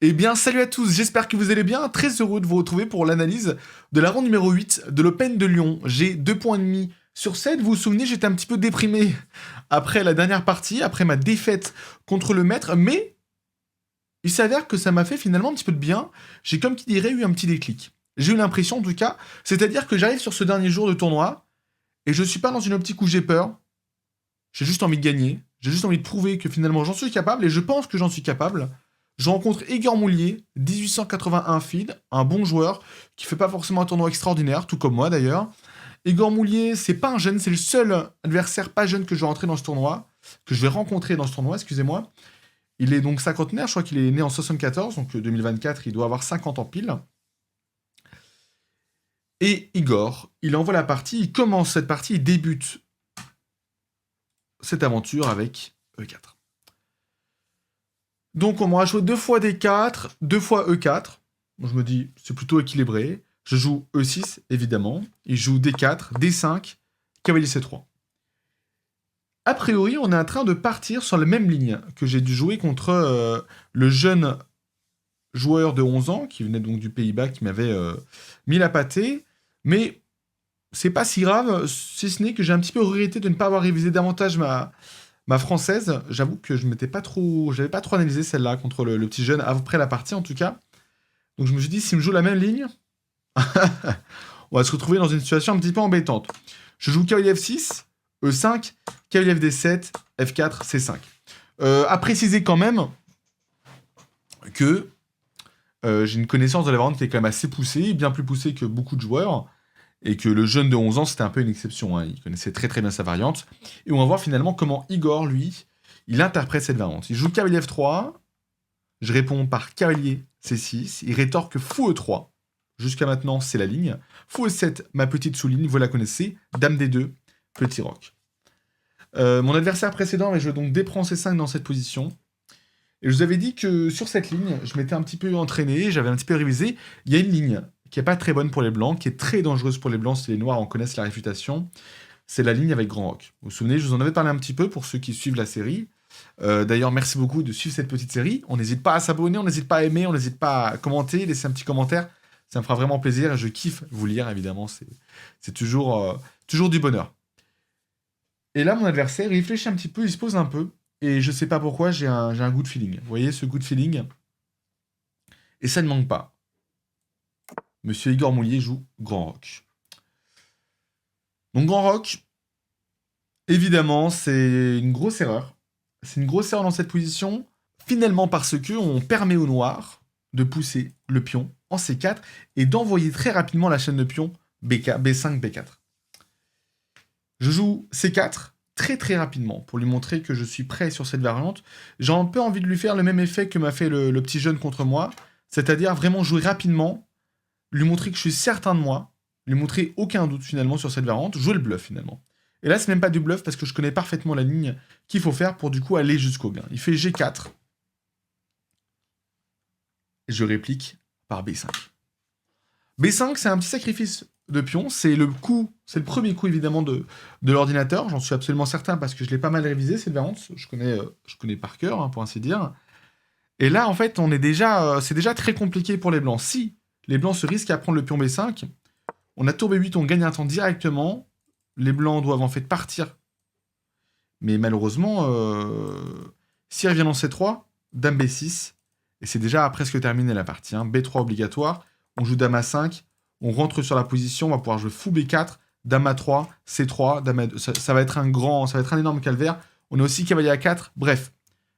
Eh bien, salut à tous, j'espère que vous allez bien. Très heureux de vous retrouver pour l'analyse de la ronde numéro 8 de l'Open de Lyon. J'ai 2,5 points sur 7. Vous vous souvenez, j'étais un petit peu déprimé après la dernière partie, après ma défaite contre le maître, mais il s'avère que ça m'a fait finalement un petit peu de bien. J'ai, comme qui dirait, eu un petit déclic. J'ai eu l'impression, en tout cas, c'est-à-dire que j'arrive sur ce dernier jour de tournoi et je suis pas dans une optique où j'ai peur. J'ai juste envie de gagner. J'ai juste envie de prouver que finalement j'en suis capable et je pense que j'en suis capable. Je rencontre Igor Moulier, 1881 feed, un bon joueur qui fait pas forcément un tournoi extraordinaire, tout comme moi d'ailleurs. Igor Moulier, c'est pas un jeune, c'est le seul adversaire pas jeune que je vais rentrer dans ce tournoi, que je vais rencontrer dans ce tournoi, excusez-moi. Il est donc cinquantenaire, je crois qu'il est né en 74, donc 2024, il doit avoir 50 ans pile. Et Igor, il envoie la partie, il commence cette partie, il débute cette aventure avec E4. Donc on m'aura joué 2 fois D4, 2 fois E4. Bon, je me dis, c'est plutôt équilibré. Je joue E6, évidemment. Il joue D4, D5, cavalier C3. A priori, on est en train de partir sur la même ligne que j'ai dû jouer contre le jeune joueur de 11 ans, qui venait donc du Pays-Bas, qui m'avait mis la pâtée. Mais c'est pas si grave, si ce n'est que j'ai un petit peu regretté de ne pas avoir révisé davantage ma française. J'avoue que je m'étais pas trop, j'avais pas trop analysé celle-là contre le petit jeune après la partie en tout cas. Donc je me suis dit, s'il me joue la même ligne, on va se retrouver dans une situation un petit peu embêtante. Je joue cavalier F6, E5, cavalier FD7, F4, C5. À préciser quand même que j'ai une connaissance de la variante qui est quand même assez poussée, bien plus poussée que beaucoup de joueurs, et que le jeune de 11 ans, c'était un peu une exception. Hein. Il connaissait très très bien sa variante. Et on va voir finalement comment Igor, lui, il interprète cette variante. Il joue cavalier F3, je réponds par cavalier C6, il rétorque fou E3. Jusqu'à maintenant, c'est la ligne. Fou E7, ma petite sous-ligne, vous la connaissez. Dame D2, petit roc. Mon adversaire précédent avait joué donc D prend C5 dans cette position. Et je vous avais dit que sur cette ligne, je m'étais un petit peu entraîné, j'avais un petit peu révisé. Il y a une ligne qui est pas très bonne pour les blancs, qui est très dangereuse pour les blancs si les noirs en connaissent la réfutation. C'est la ligne avec grand roc. Vous vous souvenez, je vous en avais parlé un petit peu pour ceux qui suivent la série. D'ailleurs, merci beaucoup de suivre cette petite série. On n'hésite pas à s'abonner, on n'hésite pas à aimer, on n'hésite pas à commenter, laisser un petit commentaire. Ça me fera vraiment plaisir et je kiffe vous lire, évidemment. C'est toujours du bonheur. Et là, mon adversaire, il réfléchit un petit peu, il se pose un peu. Et je sais pas pourquoi, j'ai un good feeling. Vous voyez, ce good feeling. Et ça ne manque pas. Monsieur Igor Moulier joue grand roc. Donc grand roc, évidemment, c'est une grosse erreur. C'est une grosse erreur dans cette position, finalement parce que on permet au noir de pousser le pion en C4 et d'envoyer très rapidement la chaîne de pions B5, B4. Je joue C4 très très rapidement pour lui montrer que je suis prêt sur cette variante. J'ai un peu envie de lui faire le même effet que m'a fait le petit jeune contre moi, c'est-à-dire vraiment jouer rapidement, lui montrer que je suis certain de moi, lui montrer aucun doute finalement sur cette variante, jouer le bluff finalement. Et là, c'est même pas du bluff parce que je connais parfaitement la ligne qu'il faut faire pour du coup aller jusqu'au gain. Il fait G4. Et je réplique par B5. B5, c'est un petit sacrifice de pion. C'est le premier coup évidemment de l'ordinateur. J'en suis absolument certain parce que je l'ai pas mal révisé cette variante. Je connais par cœur, hein, pour ainsi dire. Et là, en fait, c'est déjà très compliqué pour les blancs. Si les blancs se risquent à prendre le pion B5, on a tour B8, on gagne un temps directement. Les blancs doivent en fait partir. Mais malheureusement, si revient dans C3, dame B6, et c'est déjà presque terminé la partie. Hein. B3 obligatoire, on joue dame A5, on rentre sur la position, on va pouvoir jouer fou B4, dame A3, C3, dame A2. Ça va être un énorme calvaire. On a aussi cavalier A4, bref.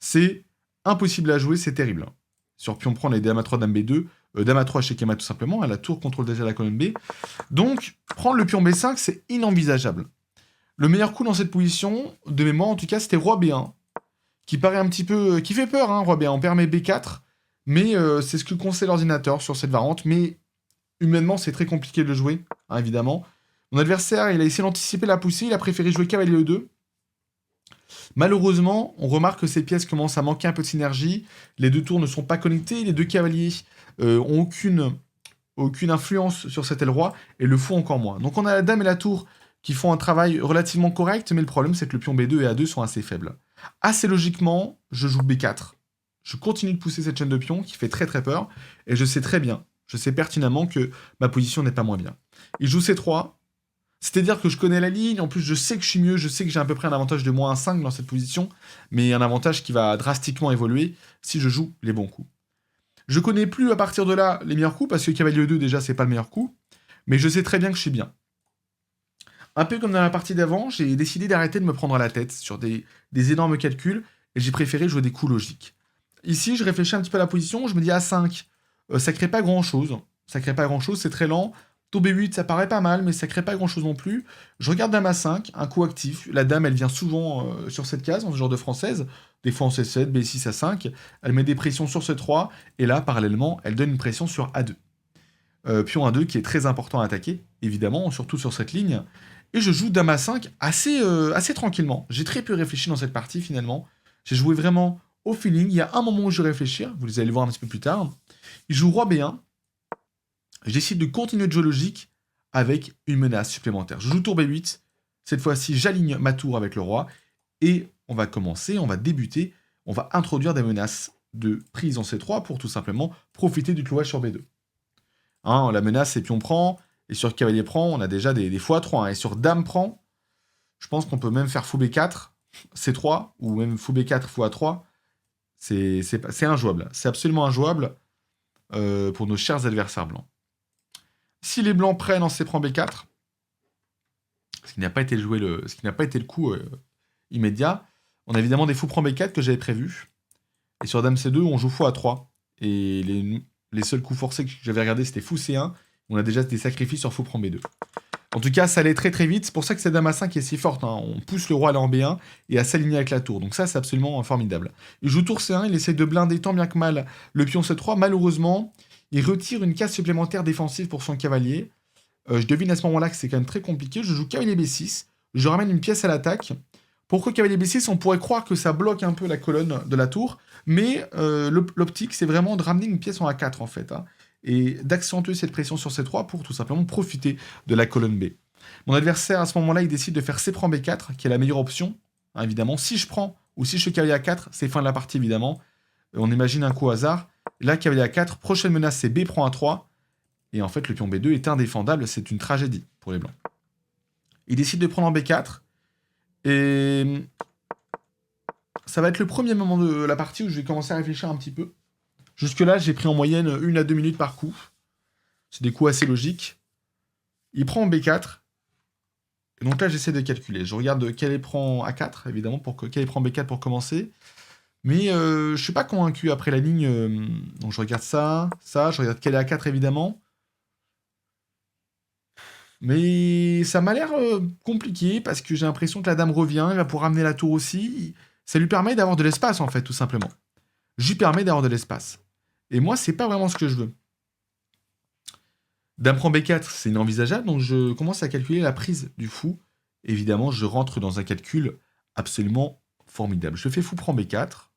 C'est impossible à jouer, c'est terrible. Sur pion prend, on a dame A3, dame B2, dame A3 chez Kema tout simplement, la tour contrôle déjà la colonne B. Donc, prendre le pion B5, c'est inenvisageable. Le meilleur coup dans cette position, de mémoire en tout cas, c'était roi B1, qui paraît un petit peu... qui fait peur, hein, roi B1. On permet B4, mais c'est ce que conseille l'ordinateur sur cette variante, mais humainement, c'est très compliqué de le jouer, hein, évidemment. Mon adversaire, il a essayé d'anticiper la poussée, il a préféré jouer cavalier E2. Malheureusement, on remarque que ces pièces commencent à manquer un peu de synergie, les deux tours ne sont pas connectés, les deux cavaliers ont aucune influence sur cet aile roi, et le fou encore moins. Donc on a la dame et la tour qui font un travail relativement correct, mais le problème c'est que le pion B2 et A2 sont assez faibles. Assez logiquement, je joue B4. Je continue de pousser cette chaîne de pions qui fait très très peur. Et je sais très bien, je sais pertinemment que ma position n'est pas moins bien. Il joue C3. C'est-à-dire que je connais la ligne, en plus je sais que je suis mieux, je sais que j'ai à peu près un avantage de moins 5 dans cette position, mais un avantage qui va drastiquement évoluer si je joue les bons coups. Je connais plus à partir de là les meilleurs coups, parce que cavalier 2 déjà c'est pas le meilleur coup, mais je sais très bien que je suis bien. Un peu comme dans la partie d'avant, j'ai décidé d'arrêter de me prendre la tête sur des énormes calculs, et j'ai préféré jouer des coups logiques. Ici, je réfléchis un petit peu à la position, je me dis A5, ça crée pas grand-chose. Ça crée pas grand-chose, c'est très lent. Tour B8, ça paraît pas mal, mais ça crée pas grand-chose non plus. Je regarde dame A5, un coup actif. La dame, elle vient souvent sur cette case, dans ce genre de française. Des fois en C7, B6, A5. Elle met des pressions sur C3, et là, parallèlement, elle donne une pression sur A2. Pion A2 qui est très important à attaquer, évidemment, surtout sur cette ligne. Et je joue dame A5 assez tranquillement. J'ai très peu réfléchi dans cette partie, finalement. J'ai joué vraiment au feeling. Il y a un moment où je vais réfléchir, vous allez le voir un petit peu plus tard. Il joue roi B1. Je décide de continuer de jouer logique avec une menace supplémentaire. Je joue tour B8. Cette fois-ci, j'aligne ma tour avec le roi. Et on va commencer, on va débuter, on va introduire des menaces de prise en C3 pour tout simplement profiter du clouage sur B2. Hein, la menace, c'est pion prend, et sur cavalier prend, on a déjà des x3. Hein, et sur dame prend, je pense qu'on peut même faire fou B4, C3, ou même fou B4, fou A3. C'est injouable. C'est absolument injouable pour nos chers adversaires blancs. Si les blancs prennent en C prend B4, ce qui n'a pas été le coup immédiat, on a évidemment des fou prend B4 que j'avais prévus. Et sur dame C2, on joue fou A3. Et les seuls coups forcés que j'avais regardés, c'était fou C1. On a déjà des sacrifices sur fou prend B2. En tout cas, ça allait très très vite. C'est pour ça que cette dame A5 est si forte. Hein. On pousse le roi à aller en B1 et à s'aligner avec la tour. Donc ça, c'est absolument formidable. Il joue tour C1, il essaie de blinder tant bien que mal le pion C3. Malheureusement, il retire une case supplémentaire défensive pour son cavalier. Je devine à ce moment-là que c'est quand même très compliqué. Je joue cavalier B6. Je ramène une pièce à l'attaque. Pourquoi cavalier B6? On pourrait croire que ça bloque un peu la colonne de la tour. Mais l'optique, c'est vraiment de ramener une pièce en A4 en fait. Hein, et d'accentuer cette pression sur C3 pour tout simplement profiter de la colonne B. Mon adversaire, à ce moment-là, il décide de faire C prend B4, qui est la meilleure option, hein, évidemment. Si je prends, ou si je fais cavalier A4, c'est fin de la partie, évidemment. On imagine un coup au hasard. Là, cavalier A4, prochaine menace, c'est B prend A3. Et en fait, le pion B2 est indéfendable, c'est une tragédie pour les blancs. Il décide de prendre en B4. Et ça va être le premier moment de la partie où je vais commencer à réfléchir un petit peu. Jusque-là, j'ai pris en moyenne 1 à 2 minutes par coup. C'est des coups assez logiques. Il prend en B4. Et donc là, j'essaie de calculer. Je regarde quel est prend A4, évidemment, quel est prend B4 pour commencer. Mais je suis pas convaincu après la ligne. Donc je regarde ça, je regarde quel est A4, évidemment. Mais ça m'a l'air compliqué parce que j'ai l'impression que la dame revient, elle va pouvoir ramener la tour aussi. Ça lui permet d'avoir de l'espace, en fait, tout simplement. Je lui permets d'avoir de l'espace. Et moi, c'est pas vraiment ce que je veux. Dame prend B4, c'est inenvisageable, donc je commence à calculer la prise du fou. Évidemment, je rentre dans un calcul absolument formidable. Je fais fou prend B4.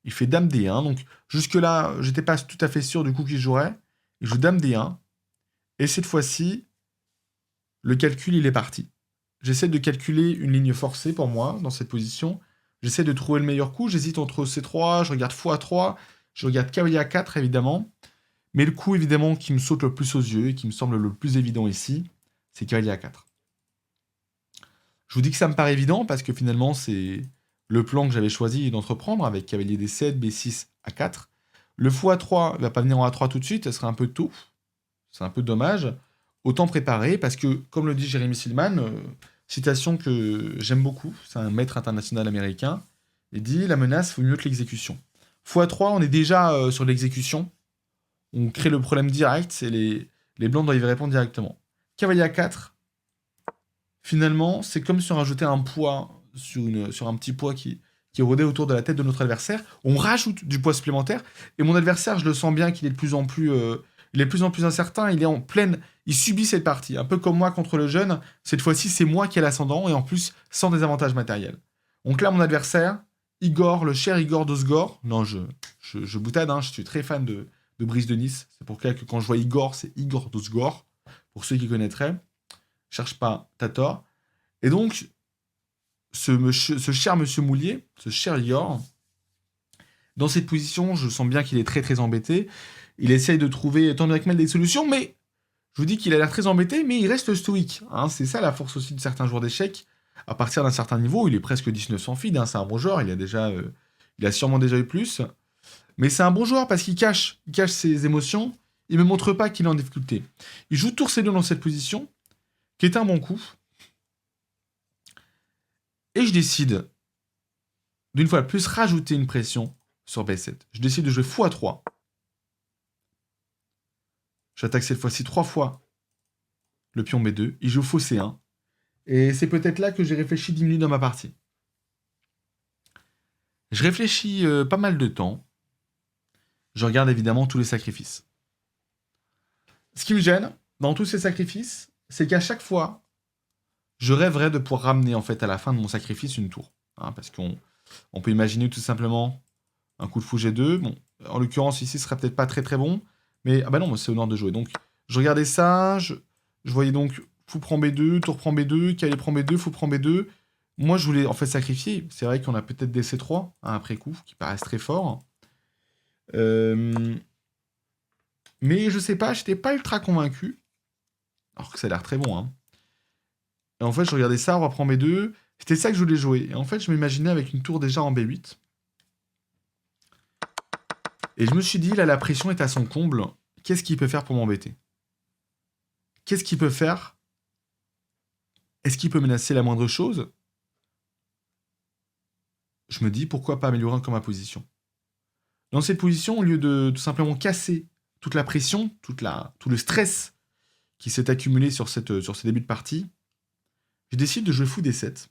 Il fait dame D1, donc jusque-là, j'étais pas tout à fait sûr du coup qu'il jouerait. Il joue dame D1. Et cette fois-ci, le calcul, il est parti. J'essaie de calculer une ligne forcée pour moi, dans cette position. J'essaie de trouver le meilleur coup. J'hésite entre C3, je regarde fou A3, je regarde cavalier A4, évidemment. Mais le coup, évidemment, qui me saute le plus aux yeux et qui me semble le plus évident ici, c'est cavalier A4. Je vous dis que ça me paraît évident parce que finalement, c'est le plan que j'avais choisi d'entreprendre avec cavalier D7, B6, A4. Le fou A3 ne va pas venir en A3 tout de suite, ce serait un peu tôt. C'est un peu dommage. Autant préparer parce que, comme le dit Jérémy Silman, citation que j'aime beaucoup, c'est un maître international américain, il dit « La menace vaut mieux que l'exécution ». Fou A3, on est déjà sur l'exécution. On crée le problème direct et les blancs doivent y répondre directement. Cavalier A4, finalement, c'est comme si on rajoutait un poids sur un petit poids qui rôdait autour de la tête de notre adversaire. On rajoute du poids supplémentaire et mon adversaire, je le sens bien qu'il est de plus en plus... il est de plus en plus incertain, il est en pleine... Il subit cette partie, un peu comme moi contre le jeune. Cette fois-ci, c'est moi qui ai l'ascendant, et en plus, sans désavantage matériel. Donc là, mon adversaire, Igor, le cher Igor Dosgor... Non, je boutade, hein, je suis très fan de Brice de Nice. C'est pour ça que quand je vois Igor, c'est Igor Dosgor. Pour ceux qui connaîtraient. Cherche pas, t'as tort. Et donc, ce cher monsieur Moulier, ce cher Igor, Dans cette position, je sens bien qu'il est très très embêté. Il essaye de trouver tant bien que mal des solutions, mais je vous dis qu'il a l'air très embêté, mais il reste stoïque. Hein. C'est ça la force aussi de certains joueurs d'échecs. À partir d'un certain niveau, il est presque 19 sans feed, hein. C'est un bon joueur, il a sûrement déjà eu plus. Mais c'est un bon joueur parce qu'il cache ses émotions, il ne me montre pas qu'il est en difficulté. Il joue tour C2 dans cette position, qui est un bon coup. Et je décide, d'une fois de plus, rajouter une pression sur B7. Je décide de jouer x3. J'attaque cette fois-ci 3 fois le pion B2. Il joue faux C1. Et c'est peut-être là que j'ai réfléchi 10 minutes dans ma partie. Je réfléchis pas mal de temps. Je regarde évidemment tous les sacrifices. Ce qui me gêne dans tous ces sacrifices, c'est qu'à chaque fois, je rêverais de pouvoir ramener en fait à la fin de mon sacrifice une tour. Hein, parce qu'on peut imaginer tout simplement un coup de fou G2. Bon, en l'occurrence ici, ce serait peut-être pas très très bon. Mais ah bah non, c'est au nord de jouer. Donc je regardais ça, je voyais donc fou prend B2, tour prend B2, cavalier prend B2, fou prend B2. Moi, je voulais en fait sacrifier. C'est vrai qu'on a peut-être des C3 hein, après coup, qui paraissent très forts. Mais je sais pas, j'étais pas ultra convaincu. Alors que ça a l'air très bon. Hein. Et en fait, je regardais ça, roi prend B2. C'était ça que je voulais jouer. Et en fait, je m'imaginais avec une tour déjà en B8. Et je me suis dit, là, la pression est à son comble. Qu'est-ce qu'il peut faire pour m'embêter? Qu'est-ce qu'il peut faire? Est-ce qu'il peut menacer la moindre chose? Je me dis, pourquoi pas améliorer encore ma position? Dans cette position, au lieu de tout simplement casser toute la pression, tout le stress qui s'est accumulé sur ces débuts de partie, je décide de jouer fou D7.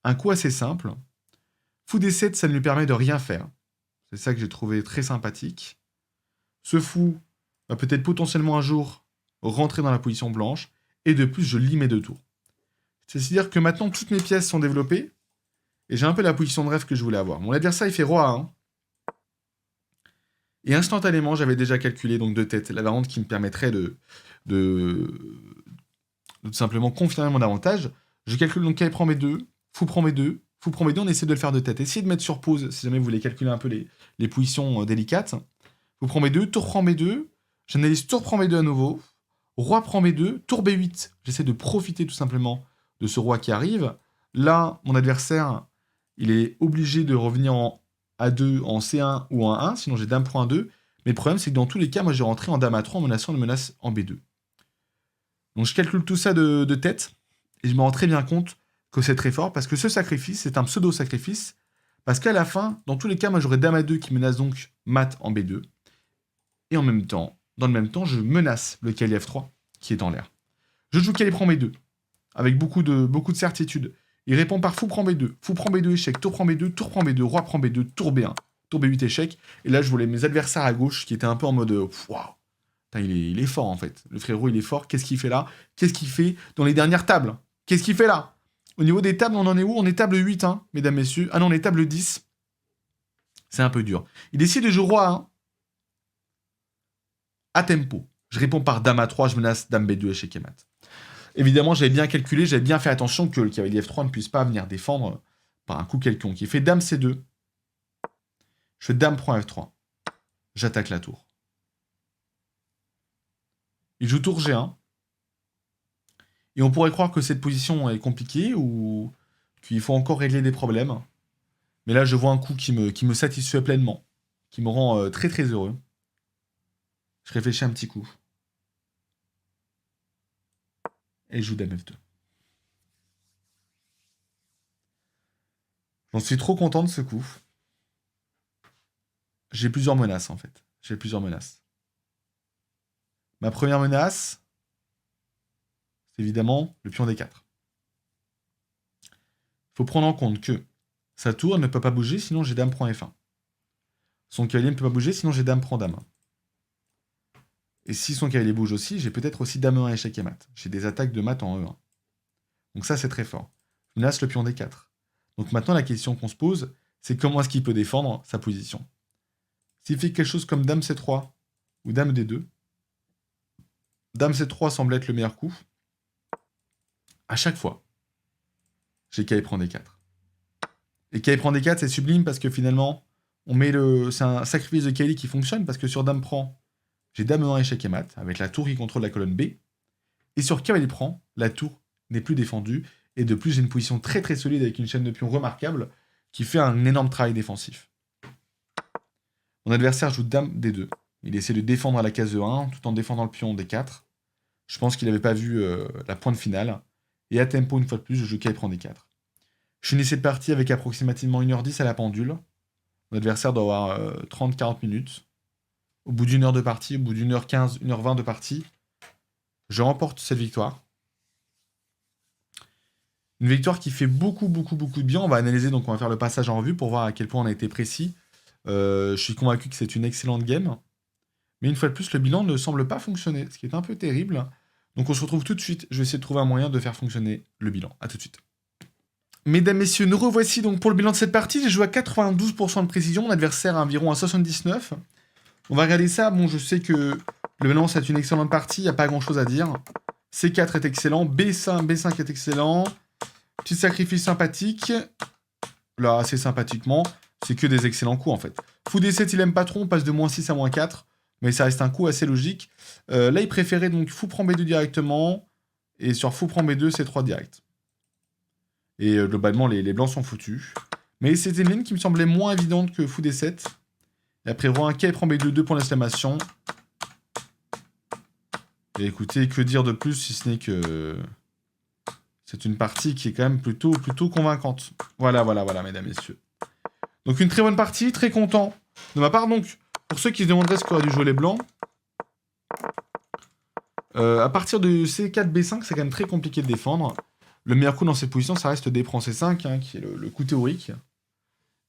Un coup assez simple. Fou D7, ça ne lui permet de rien faire. C'est ça que j'ai trouvé très sympathique. Ce fou va peut-être potentiellement un jour rentrer dans la position blanche, et de plus, je lis mes deux tours. C'est-à-dire que maintenant, toutes mes pièces sont développées, et j'ai un peu la position de rêve que je voulais avoir. Mon adversaire, il fait roi A1. Et instantanément, j'avais déjà calculé donc de tête la variante qui me permettrait de tout simplement confirmer mon avantage. Je calcule donc cavalier prend B2, fou prend B2, fou prend B2, on essaie de le faire de tête. Essayez de mettre sur pause si jamais vous voulez calculer un peu les positions délicates. Fou prend B2, tour prend B2, j'analyse tour prend B2 à nouveau, roi prend B2, tour B8. J'essaie de profiter tout simplement de ce roi qui arrive. Là, mon adversaire, il est obligé de revenir en A2, en C1 ou en A1, sinon j'ai dame prend A2. Mais le problème, c'est que dans tous les cas, moi j'ai rentré en dame A3 en menaçant une menace en B2. Donc je calcule tout ça de tête, et je me rends très bien compte que c'est très fort, parce que ce sacrifice, c'est un pseudo-sacrifice, parce qu'à la fin, dans tous les cas, moi j'aurai dame A2 qui menace donc mat en B2, et en même temps, dans le même temps, je menace le cavalier F3, qui est dans l'air. Je joue cavalier prend B2, avec beaucoup de certitude. Il répond par fou prend B2 échec, tour prend B2, roi prend B2, tour B1, tour B8 échec, et là je voulais mes adversaires à gauche, qui étaient un peu en mode waouh. Il est fort en fait. Le frérot, il est fort. Qu'est-ce qu'il fait là? Qu'est-ce qu'il fait dans les dernières tables? Qu'est-ce qu'il fait là? Au niveau des tables, on en est où? On est table 8, hein, mesdames, messieurs. Ah non, on est table 10. C'est un peu dur. Il décide de jouer roi 1 à tempo. Je réponds par dame A3, je menace dame B2, échec et mat. Évidemment, j'avais bien calculé, j'avais bien fait attention que le cavalier F3 ne puisse pas venir défendre par un coup quelconque. Il fait dame C2. Je fais dame prend F3. J'attaque la tour. Il joue tour G1. Et on pourrait croire que cette position est compliquée ou qu'il faut encore régler des problèmes. Mais là, je vois un coup qui me satisfait pleinement, qui me rend très très heureux. Je réfléchis un petit coup. Et je joue dame F2. J'en suis trop content de ce coup. J'ai plusieurs menaces en fait. J'ai plusieurs menaces. Ma première menace, c'est évidemment le pion D4. Il faut prendre en compte que sa tour ne peut pas bouger, sinon j'ai dame prend F1. Son cavalier ne peut pas bouger, sinon j'ai dame prend dame 1. Et si son cavalier bouge aussi, j'ai peut-être aussi dame E1 échec et mat. J'ai des attaques de mat en E1. Donc ça, c'est très fort. Je menace le pion D4. Donc maintenant, la question qu'on se pose, c'est comment est-ce qu'il peut défendre sa position. S'il fait quelque chose comme dame C3 ou dame D2, dame C3 semble être le meilleur coup. À chaque fois, j'ai cavalier prend D4. Et cavalier prend D4, c'est sublime parce que finalement, C'est un sacrifice de Kylie qui fonctionne parce que sur dame prend, j'ai dame 1 échec et mat, avec la tour qui contrôle la colonne B. Et sur cavalier prend, la tour n'est plus défendue. Et de plus, j'ai une position très très solide avec une chaîne de pions remarquable qui fait un énorme travail défensif. Mon adversaire joue dame D2. Il essaie de défendre à la case E1 tout en défendant le pion D4. Je pense qu'il n'avait pas vu la pointe finale. Et à tempo, une fois de plus, je joue K prend D4. Je finis cette partie avec approximativement 1h10 à la pendule. Mon adversaire doit avoir 30-40 minutes. Au bout d'une heure de partie, au bout d'une heure 15, 1h20 de partie, je remporte cette victoire. Une victoire qui fait beaucoup de bien. On va analyser, donc on va faire le passage en revue pour voir à quel point on a été précis. Je suis convaincu que c'est une excellente game. Mais une fois de plus, le bilan ne semble pas fonctionner, ce qui est un peu terrible. Donc on se retrouve tout de suite. Je vais essayer de trouver un moyen de faire fonctionner le bilan. A tout de suite. Mesdames, messieurs, nous revoici donc pour le bilan de cette partie. J'ai joué à 92% de précision. Mon adversaire a environ à 79%. On va regarder ça. Bon, je sais que le bilan, c'est une excellente partie. Il n'y a pas grand-chose à dire. C4 est excellent. B5 est excellent. Petit sacrifice sympathique. Là, assez sympathiquement. C'est que des excellents coups, en fait. Fou D7, il aime pas trop. On passe de -6 à -4. Mais ça reste un coup assez logique. Là, il préférait donc fou prend B2 directement. Et sur fou prend B2, c'est 3 direct. Et globalement, les blancs sont foutus. Mais c'était une ligne qui me semblait moins évidente que fou D7. Et après, roi 1, K prend B2, 2 points d'exclamation. Et écoutez, que dire de plus si ce n'est que... c'est une partie qui est quand même plutôt convaincante. Voilà, mesdames, messieurs. Donc une très bonne partie, très content. De ma part, donc, pour ceux qui se demanderaient ce qu'auraient dû jouer les blancs, à partir de C4, B5, c'est quand même très compliqué de défendre. Le meilleur coup dans cette position, ça reste D prend C5, hein, qui est le coup théorique.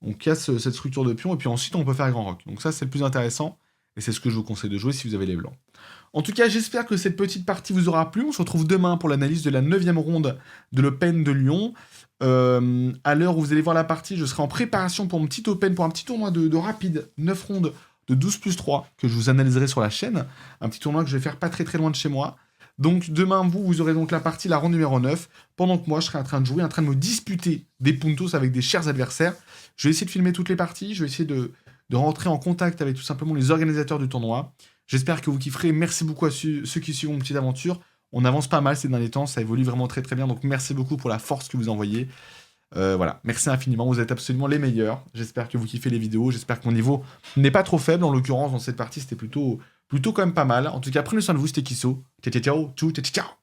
On casse cette structure de pion, et puis ensuite on peut faire grand roc. Donc ça, c'est le plus intéressant, et c'est ce que je vous conseille de jouer si vous avez les blancs. En tout cas, j'espère que cette petite partie vous aura plu. On se retrouve demain pour l'analyse de la 9e ronde de l'Open de Lyon. À l'heure où vous allez voir la partie, je serai en préparation pour mon petit Open, pour un petit tournoi de rapide, 9 rondes de 12+3, que je vous analyserai sur la chaîne. Un petit tournoi que je vais faire pas très loin de chez moi. Donc demain, vous aurez donc la partie, la ronde numéro 9, pendant que moi, je serai en train de jouer, en train de me disputer des puntos avec des chers adversaires. Je vais essayer de filmer toutes les parties, je vais essayer de rentrer en contact avec tout simplement les organisateurs du tournoi. J'espère que vous kifferez. Merci beaucoup à ceux qui suivent mon petite aventure. On avance pas mal ces derniers temps, ça évolue vraiment très bien, donc merci beaucoup pour la force que vous envoyez. Voilà, merci infiniment, vous êtes absolument les meilleurs. J'espère que vous kiffez les vidéos, j'espère que mon niveau n'est pas trop faible. En l'occurrence, dans cette partie, c'était plutôt quand même pas mal. En tout cas, prenez soin de vous, c'était Kisso. Ciao, ciao.